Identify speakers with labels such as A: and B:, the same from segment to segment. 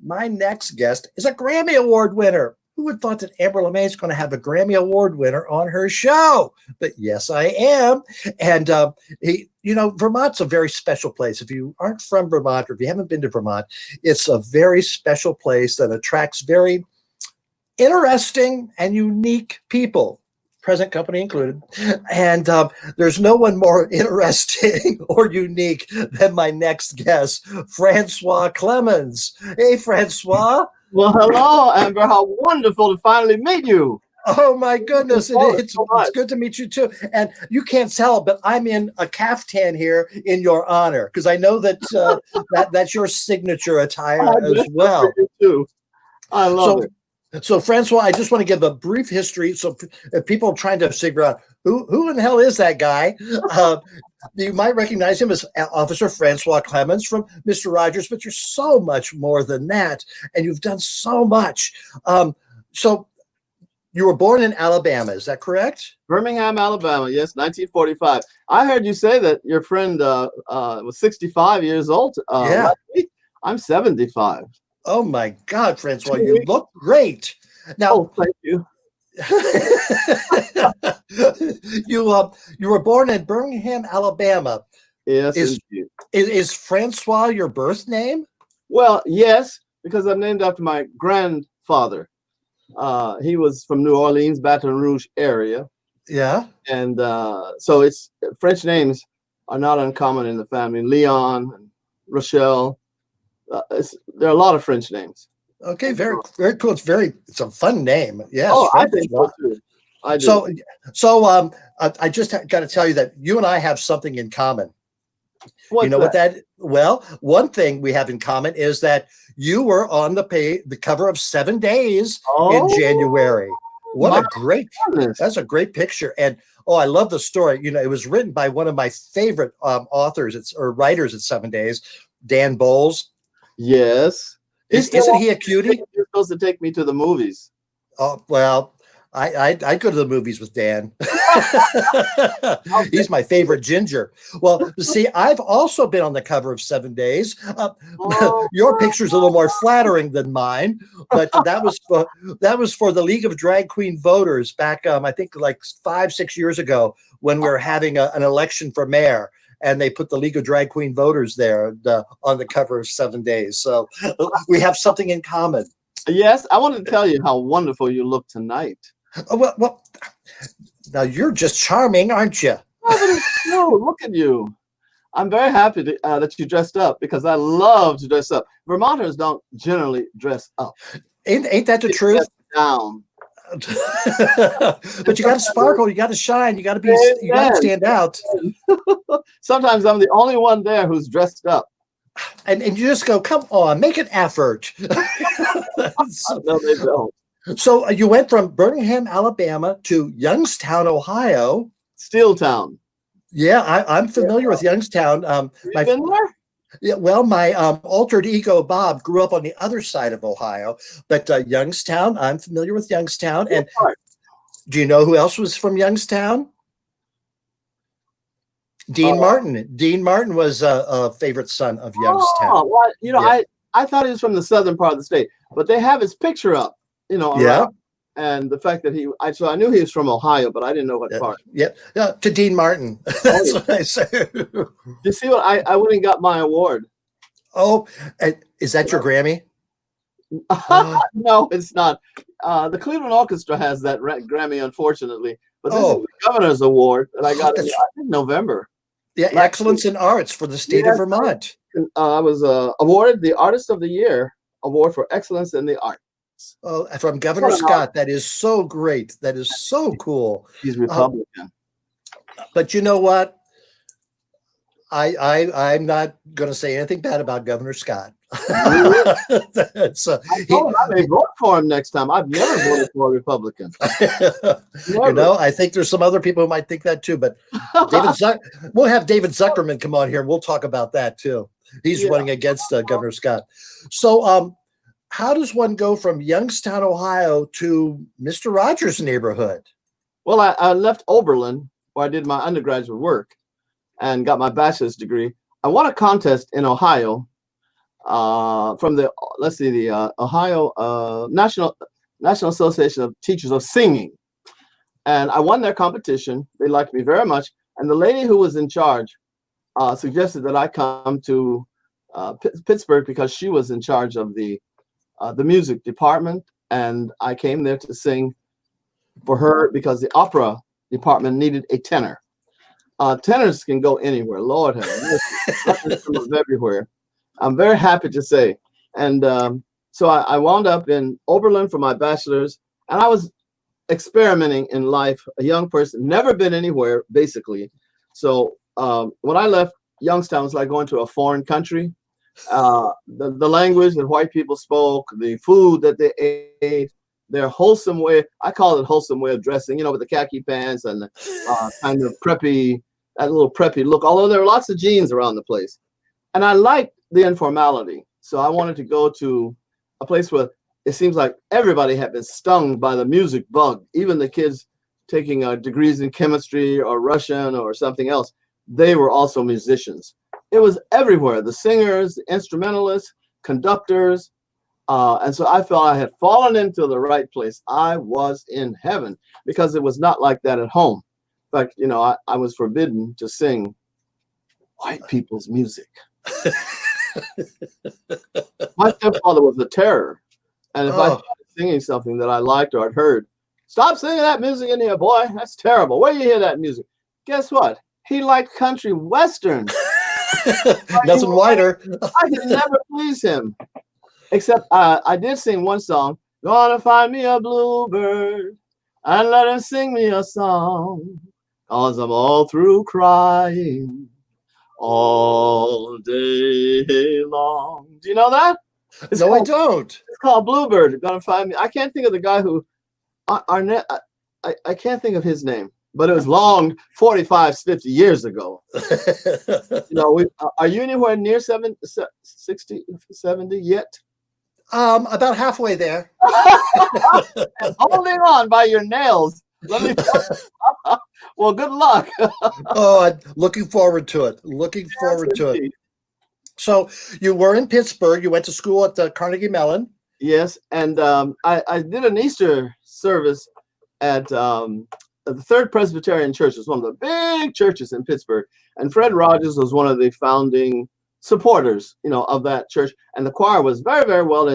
A: my next guest is a Grammy Award winner. Who would have thought that Amber LeMay is going to have a Grammy Award winner on her show? But yes, I am. And, Vermont's a very special place. If you aren't from Vermont or if you haven't been to Vermont, it's a very special place that attracts very interesting and unique people, present company included. And there's no one more interesting or unique than my next guest, Francois Clemmons. Hey, Francois.
B: Well, hello, Amber. How wonderful to finally meet you.
A: Oh, my goodness. It's good to meet you, too. And you can't tell, but I'm in a caftan here in your honor because I know that that's your signature attire as well.
B: Too. I love it.
A: So, Francois, I just want to give a brief history. So if people are trying to figure out who in the hell is that guy, you might recognize him as Officer Francois Clemmons from Mr. Rodgers, but you're so much more than that, and you've done so much. So you were born in Alabama, is that correct?
B: Birmingham, Alabama, yes, 1945. I heard you say that your friend was 65 years old last week. I'm 75.
A: Oh my God, Francois, you look great. Now,
B: thank you.
A: You were born in Birmingham, Alabama.
B: Yes.
A: Is Francois your birth name?
B: Well, yes, because I'm named after my grandfather. He was from New Orleans, Baton Rouge area.
A: Yeah.
B: And so it's French names are not uncommon in the family. Leon and Rochelle. There are a lot of French names.
A: Okay, very, very cool. It's a fun name. Yes.
B: Oh, I think so too. I do.
A: So I just got to tell you that you and I have something in common. Well, one thing we have in common is that you were on the cover of 7 Days in January. That's a great picture. And I love the story. It was written by one of my favorite authors or writers at 7 Days, Dan Bowles.
B: Yes.
A: Isn't he a cutie?
B: You're supposed to take me to the movies.
A: Oh, well, I go to the movies with Dan. He's my favorite ginger. Well, see, I've also been on the cover of 7 Days. Your picture's a little more flattering than mine, but that was for the League of Drag Queen Voters back, I think, like 5-6 years ago when we were having an election for mayor. And they put the League of Drag Queen Voters there on the cover of 7 Days. So we have something in common.
B: Yes, I want to tell you how wonderful you look tonight.
A: Well, now you're just charming, aren't you?
B: No, look at you. I'm very happy that you dressed up because I love to dress up. Vermonters don't generally dress up.
A: Ain't that the truth?
B: Down.
A: But you got to sparkle, you got to shine, you got to stand out.
B: Sometimes I'm the only one there who's dressed up,
A: and you just go, come on, make an effort.
B: No, they don't.
A: So you went from Birmingham, Alabama to Youngstown, Ohio.
B: Steeltown.
A: Yeah, I'm familiar with Youngstown.
B: You been there?
A: Yeah, well, my altered ego, Bob, grew up on the other side of Ohio, but Youngstown, I'm familiar with Youngstown. And do you know who else was from Youngstown? Dean Martin. Dean Martin was a favorite son of Youngstown.
B: Well, I thought he was from the southern part of the state, but they have his picture up, around. And the fact that so I knew he was from Ohio, but I didn't know what part.
A: Yeah, to Dean Martin. That's what I say.
B: You see what I went and got my award.
A: Oh, is that your Grammy?
B: No, it's not. The Cleveland Orchestra has that Grammy, unfortunately. But this is the Governor's Award that I got in November.
A: Yeah, Excellence in Arts for the state of Vermont.
B: I was awarded the Artist of the Year Award for Excellence in the Arts.
A: Oh, from Governor Scott. That is so great. That is so cool.
B: He's Republican.
A: But you know what? I'm not going to say anything bad about Governor Scott.
B: I may vote for him next time. I've never voted for a Republican.
A: I think there's some other people who might think that too. But we'll have David Zuckerman come on here. And we'll talk about that too. He's running against Governor Scott. So, how does one go from Youngstown, Ohio, to Mr. Rodgers Neighborhood?
B: Well, I left Oberlin, where I did my undergraduate work, and got my bachelor's degree. I won a contest in Ohio from the, let's see, the Ohio National Association of Teachers of Singing. And I won their competition. They liked me very much. And the lady who was in charge suggested that I come to Pittsburgh because she was in charge of the music department. And I came there to sing for her because the opera department needed a tenor. Tenors can go anywhere. Lord have mercy. Everywhere. I'm very happy to say. And so I wound up in Oberlin for my bachelor's, and I was experimenting in life, a young person, never been anywhere, basically. So when I left Youngstown, it was like going to a foreign country. The language that white people spoke, the food that they ate, their wholesome way, I call it wholesome way of dressing, with the khaki pants and kind of preppy, that little preppy look, although there were lots of jeans around the place. And I liked the informality. So I wanted to go to a place where it seems like everybody had been stung by the music bug, even the kids taking degrees in chemistry or Russian or something else. They were also musicians. It was everywhere, the singers, the instrumentalists, conductors. And so I felt I had fallen into the right place. I was in heaven because it was not like that at home. In fact, I was forbidden to sing white people's music. My stepfather was a terror. And if I started singing something that I liked or I'd heard, stop singing that music in here, boy. That's terrible. Where do you hear that music? Guess what? He liked country western.
A: Nothing whiter.
B: I could never please him. Except I did sing one song, gonna find me a bluebird and let him sing me a song, 'cause I'm all through crying all day long. Do you know that?
A: No, I don't.
B: It's called Bluebird. Gonna find me. I can't think of the guy who, Arnett, I can't think of his name, but it was long, 45, 50 years ago. Are you anywhere near 60, 70 yet?
A: About halfway there.
B: Holding on by your nails. Let me well, good luck.
A: I'm looking forward to it. Looking forward to it. So you were in Pittsburgh. You went to school at the Carnegie Mellon.
B: Yes, and I did an Easter service at the Third Presbyterian Church. It's one of the big churches in Pittsburgh. And Fred Rodgers was one of the founding supporters, of that church. And the choir was very, very well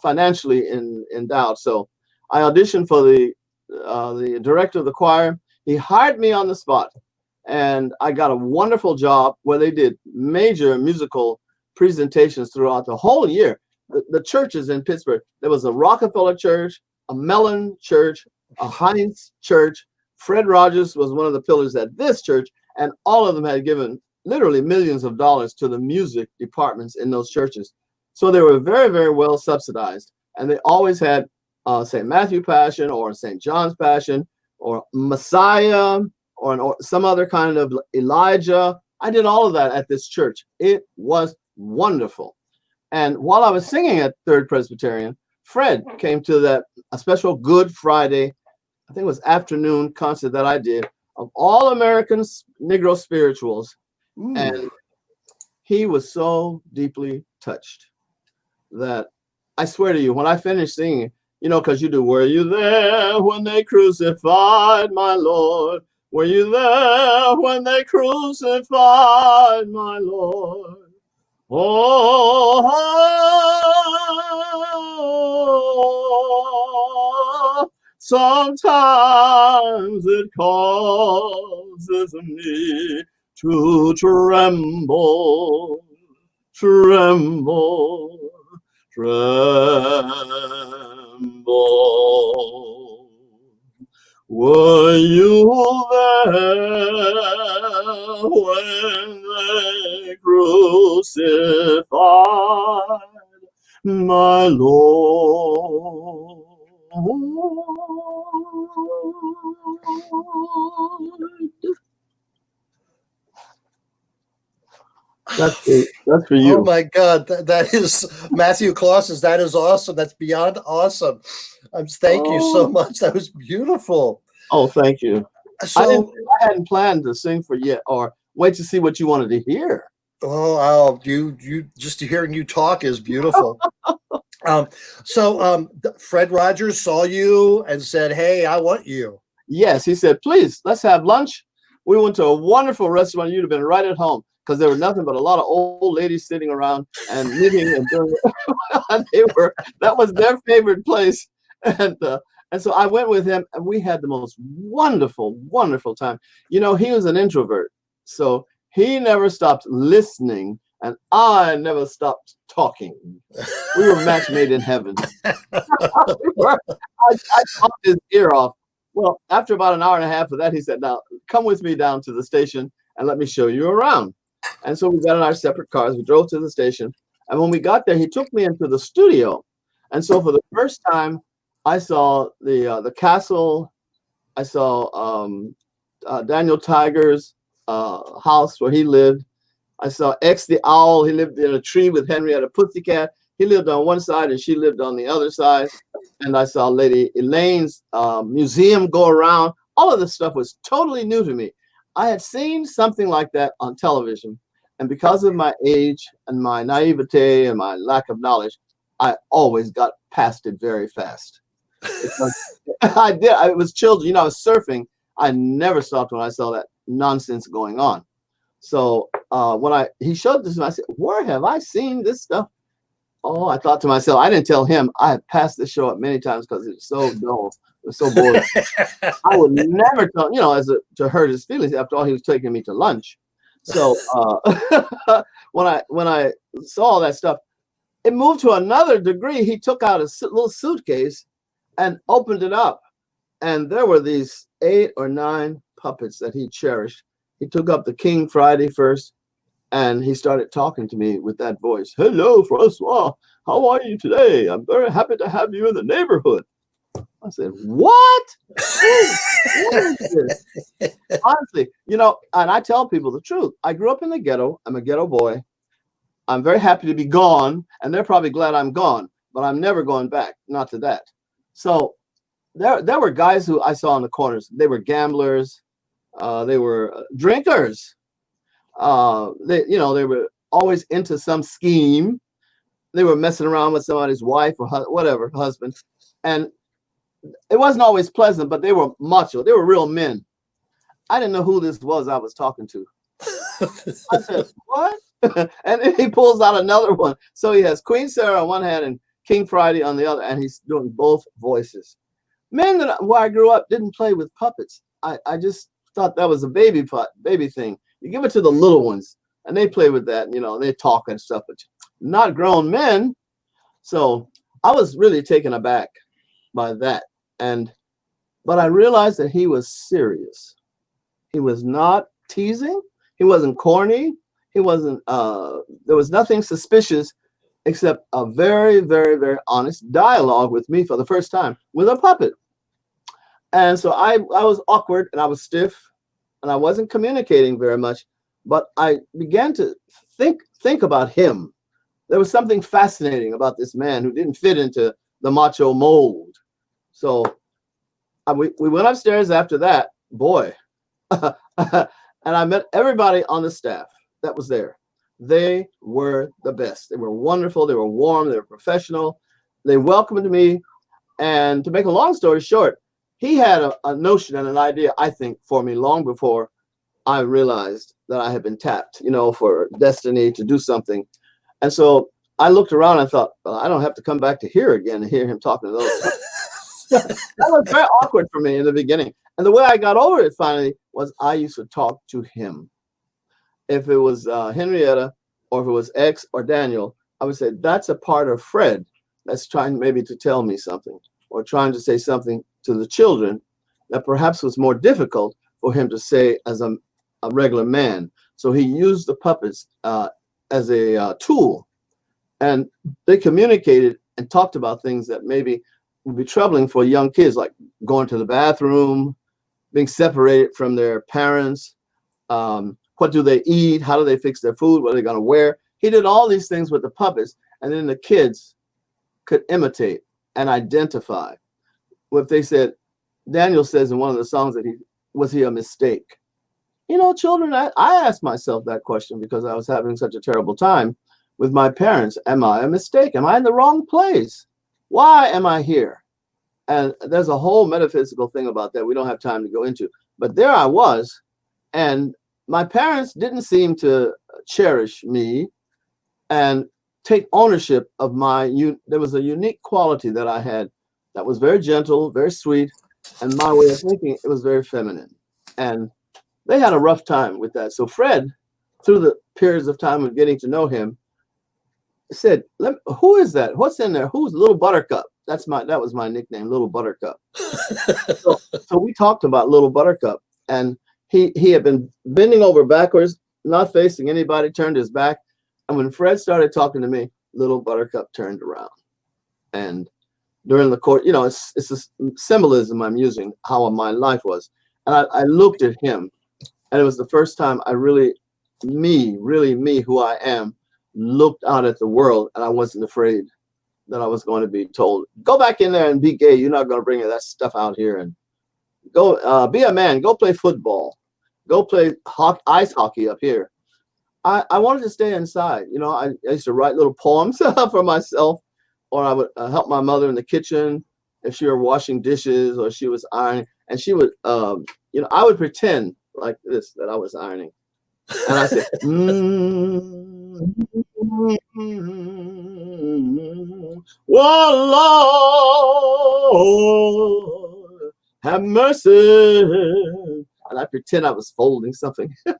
B: financially endowed. So I auditioned for the director of the choir. He hired me on the spot, and I got a wonderful job where they did major musical presentations throughout the whole year. The churches in Pittsburgh, there was a Rockefeller Church, a Mellon Church, a Heinz Church. Fred Rodgers was one of the pillars at this church, and all of them had given literally millions of dollars to the music departments in those churches. So they were very, very well subsidized, and they always had St. Matthew Passion or St. John's Passion or Messiah or some other kind of Elijah. I did all of that at this church. It was wonderful. And while I was singing at Third Presbyterian, Fred came to a special Good Friday, I think it was afternoon concert that I did of All American Negro Spirituals. Ooh. And he was so deeply touched that I swear to you, when I finished singing, because you do, were you there when they crucified my Lord? Were you there when they crucified my Lord? Oh, sometimes it causes me to tremble, tremble, tremble. Were you there when they crucified my Lord? That's for you.
A: Oh my God, that is Matthew Clausen's. That is awesome. That's beyond awesome. Thank you so much. That was beautiful.
B: Oh, thank you.
A: So
B: I hadn't planned to sing for yet, or wait to see what you wanted to hear.
A: You just hearing you talk is beautiful. Um, Fred Rogers saw you and said, "Hey, I want you."
B: Yes, he said, please, let's have lunch. We went to a wonderful restaurant. You'd have been right at home because there were nothing but a lot of old ladies sitting around and knitting and doing and that was their favorite place. And and so I went with him and we had the most wonderful, wonderful time. You know, he was an introvert. So he never stopped listening and I never stopped talking. We were match made in heaven. I talked his ear off. Well, after about an hour and a half of that, he said, now come with me down to the station and let me show you around. And so we got in our separate cars. We drove to the station. And when we got there, he took me into the studio. And so for the first time, I saw the castle. I saw Daniel Tiger's house where he lived. I saw X the owl. He lived in a tree with Henrietta Pussycat. He lived on one side and she lived on the other side. And I saw Lady Elaine's museum go around. All of this stuff was totally new to me. I had seen something like that on television. And because of my age and my naivete and my lack of knowledge, I always got past it very fast. I did. It was children. You know, I was surfing. I never stopped when I saw that nonsense going on. So when he showed this to me, I said, where have I seen this stuff? Oh, I thought to myself, I didn't tell him I had passed this show up many times because it was so dull. It was so boring. I would never tell, you know, to hurt his feelings. After all, he was taking me to lunch. So when I saw all that stuff, it moved to another degree. He took out a little suitcase and opened it up. And there were these 8 or 9 puppets that he cherished. He took up the King Friday first. And he started talking to me with that voice. Hello, Francois. How are you today? I'm very happy to have you in the neighborhood. I said, what? What is this? Honestly, you know, and I tell people the truth. I grew up in the ghetto. I'm a ghetto boy. I'm very happy to be gone. And they're probably glad I'm gone. But I'm never going back. Not to that. So there were guys who I saw in the corners. They were gamblers. They were drinkers. They were always into some scheme. They were messing around with somebody's wife or whatever, husband. And it wasn't always pleasant, but they were macho. They were real men. I didn't know who this was I was talking to. I said, what? And then he pulls out another one. So he has Queen Sarah on one hand and King Friday on the other, and he's doing both voices. Men where I grew up didn't play with puppets. I just thought that was a baby thing. You give it to the little ones and they play with that, you know, and they talk and stuff, but not grown men. So I was really taken aback by that. But I realized that he was serious. He was not teasing. He wasn't corny. He wasn't, there was nothing suspicious except a very, very, very honest dialogue with me for the first time with a puppet. And so I was awkward and I was stiff. And I wasn't communicating very much, but I began to think about him. There was something fascinating about this man who didn't fit into the macho mold. So we went upstairs after that, boy, and I met everybody on the staff that was there. They were the best. They were wonderful. They were warm. They were professional. They welcomed me. And to make a long story short, he had a notion and an idea, I think, for me long before I realized that I had been tapped, you know, for destiny to do something. And so I looked around and thought, well, I don't have to come back to here again and hear him talking to those. That was very awkward for me in the beginning. And the way I got over it finally was I used to talk to him. If it was Henrietta or if it was X or Daniel, I would say, that's a part of Fred that's trying maybe to tell me something or trying to say something to the children that perhaps was more difficult for him to say as a regular man. So he used the puppets as a tool, and they communicated and talked about things that maybe would be troubling for young kids, like going to the bathroom, being separated from their parents. What do they eat? How do they fix their food? What are they going to wear? He did all these things with the puppets, and then the kids could imitate and identify. What they said, Daniel says in one of the songs that was he a mistake? children, I asked myself that question because I was having such a terrible time with my parents. Am I a mistake? Am I in the wrong place? Why am I here? And there's a whole metaphysical thing about that we don't have time to go into. But there I was, and my parents didn't seem to cherish me and take ownership of there was a unique quality that I had that was very gentle, very sweet, and my way of thinking, it was very feminine. And they had a rough time with that. So Fred, through the periods of time of getting to know him, said, "Who is that? What's in there? Who's Little Buttercup?" That was my nickname, Little Buttercup. so we talked about Little Buttercup, and he had been bending over backwards, not facing anybody, turned his back. And when Fred started talking to me, Little Buttercup turned around. And during the course, it's a symbolism I'm using, how my life was. And I looked at him, and it was the first time I really me, who I am, looked out at the world, and I wasn't afraid that I was going to be told, go back in there and be gay. You're not going to bring that stuff out here, and go be a man, go play football, go play ice hockey up here. I wanted to stay inside. I used to write little poems for myself, or I would help my mother in the kitchen if she were washing dishes or she was ironing, and she would, I would pretend like this, that I was ironing. And I said, "Well, Lord, have mercy." And I pretend I was folding something.
A: We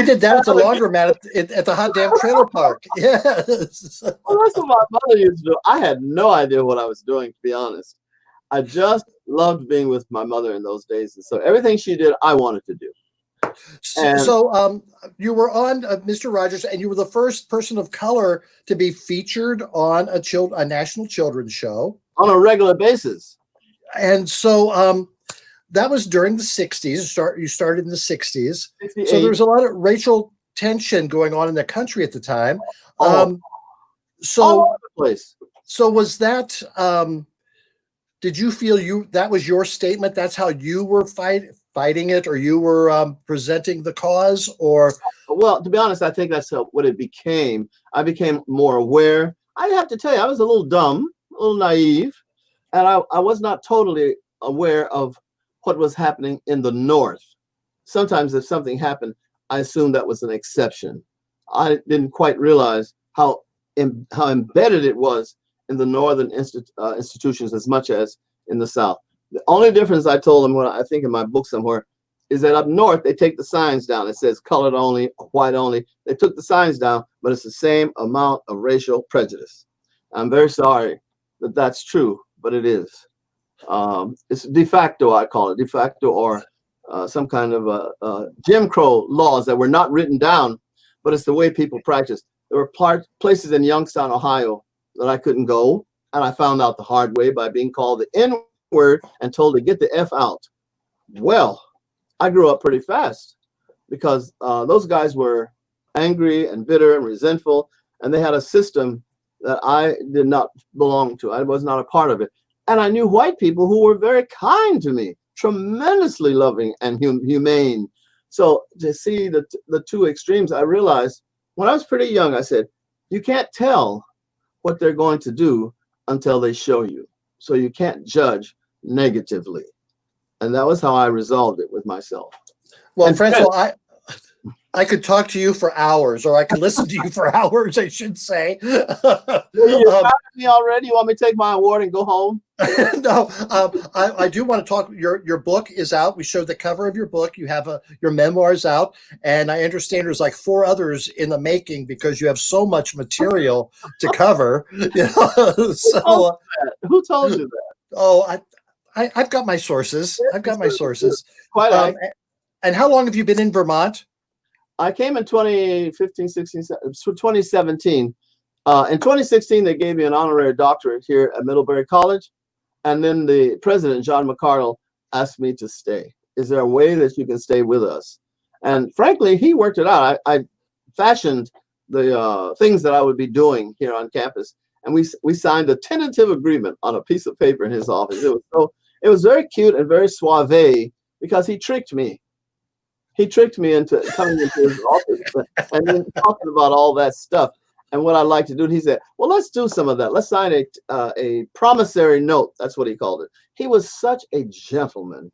A: did that at the laundromat at the hot damn trailer park. Yes.
B: Well, that's what my mother used to do. I had no idea what I was doing, to be honest. I just loved being with my mother in those days. And so everything she did, I wanted to do.
A: So you were on Mr. Rodgers, and you were the first person of color to be featured on a national children's show
B: on a regular basis.
A: And so that was during the 60s. You started in the 60s.
B: 68.
A: So there was a lot of racial tension going on in the country at the time.
B: All over the place.
A: So was that, did you feel that was your statement? That's how you were fighting it, or you were presenting the cause? Or
B: well, to be honest, I think that's what it became. I became more aware. I have to tell you, I was a little dumb, a little naive, and I was not totally aware of what was happening in the North. Sometimes if something happened, I assumed that was an exception. I didn't quite realize how embedded it was in the Northern institutions as much as in the South. The only difference, I told them, I think in my book somewhere, is that up north, they take the signs down. It says colored only, white only. They took the signs down, but it's the same amount of racial prejudice. I'm very sorry that that's true, but it is. It's de facto, I call it, de facto, or some kind of Jim Crow laws that were not written down, but it's the way people practice. There were places in Youngstown, Ohio, that I couldn't go, and I found out the hard way by being called the N-word and told to get the F out. Well, I grew up pretty fast because those guys were angry and bitter and resentful, and they had a system that I did not belong to. I was not a part of it. And I knew white people who were very kind to me, tremendously loving and humane. So to see the two extremes, I realized when I was pretty young, I said, you can't tell what they're going to do until they show you. So you can't judge negatively. And that was how I resolved it with myself.
A: Well, and Francois, I could talk to you for hours, or I could listen to you for hours, I should say.
B: You're tired of me already? You want me to take my award and go home?
A: No, I do want to talk. Your book is out. We showed the cover of your book. You have your memoirs out, and I understand there's like 4 others in the making because you have so much material to cover. So,
B: who told you that?
A: Oh, I've got my sources. I've got my sources.
B: Quite.
A: And how long have you been in Vermont?
B: I came in 2017. In 2016, they gave me an honorary doctorate here at Middlebury College. And then the president, John McCardle, asked me to stay. Is there a way that you can stay with us? And frankly, he worked it out. I fashioned the things that I would be doing here on campus. And we signed a tentative agreement on a piece of paper in his office. It was very cute and very suave, because he tricked me. He tricked me into coming into his office and then talking about all that stuff and what I'd like to do. And he said, well, let's do some of that. Let's sign a promissory note. That's what he called it. He was such a gentleman.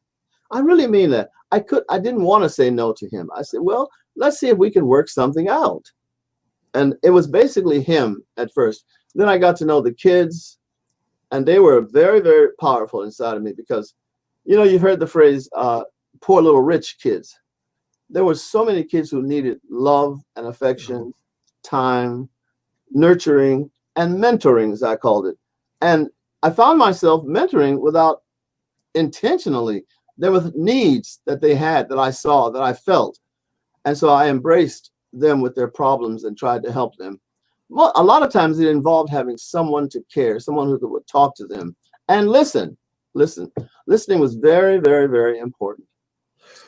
B: I really mean that. I didn't want to say no to him. I said, well, let's see if we can work something out. And it was basically him at first. Then I got to know the kids, and they were very, very powerful inside of me because, you've heard the phrase, poor little rich kids. There were so many kids who needed love and affection, time, nurturing, and mentoring, as I called it. And I found myself mentoring without intentionally. There were needs that they had that I saw, that I felt. And so I embraced them with their problems and tried to help them. Well, a lot of times it involved having someone to care, someone who would talk to them and listen. Listening was very, very, very important.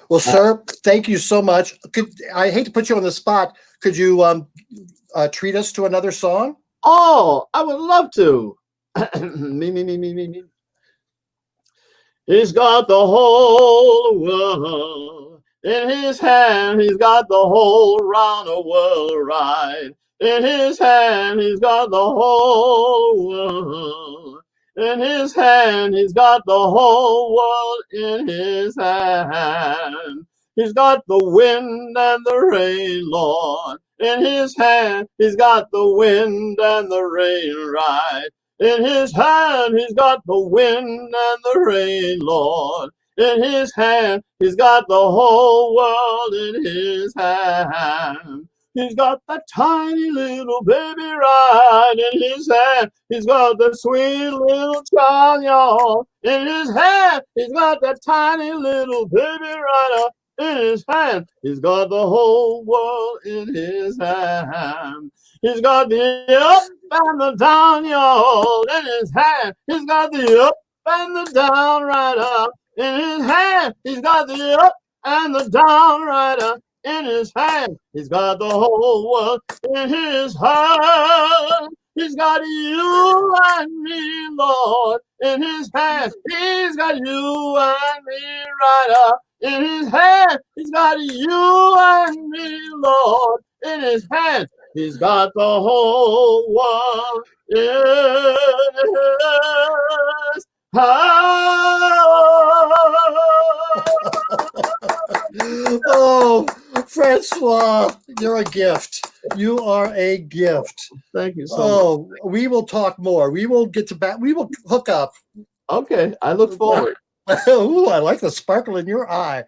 A: Well, sir, thank you so much. I hate to put you on the spot. Could you treat us to another song?
B: Oh, I would love to. Me. He's got the whole world in his hand. He's got the whole round the world right in his hand. He's got the whole world in his hand. He's got the whole world in his hand. He's got the wind and the rain, Lord, in his hand. He's got the wind and the rain right in his hand. He's got the wind and the rain, Lord, in his hand. He's got the whole world in his hand. He's got that tiny little baby right in his hand. He's got the sweet little child, y'all, in his hand. He's got that tiny little baby right up in his hand. He's got the whole world in his hand. He's got the up and the down, y'all, in his hand. He's got the up and the down right up in his hand. He's got the up and the down right up in his hand. He's got the whole world in his hand. He's got you and me, Lord, in his hand. He's got you and me right up in his hand. He's got you and me, Lord, in his hand. He's got the whole world in his hand.
A: Oh, Francois, you're a gift. You are a gift.
B: Thank you so much.
A: Oh, we will talk more. We will get to back. We will hook up.
B: Okay, I look forward.
A: Ooh, I like the sparkle in your eye.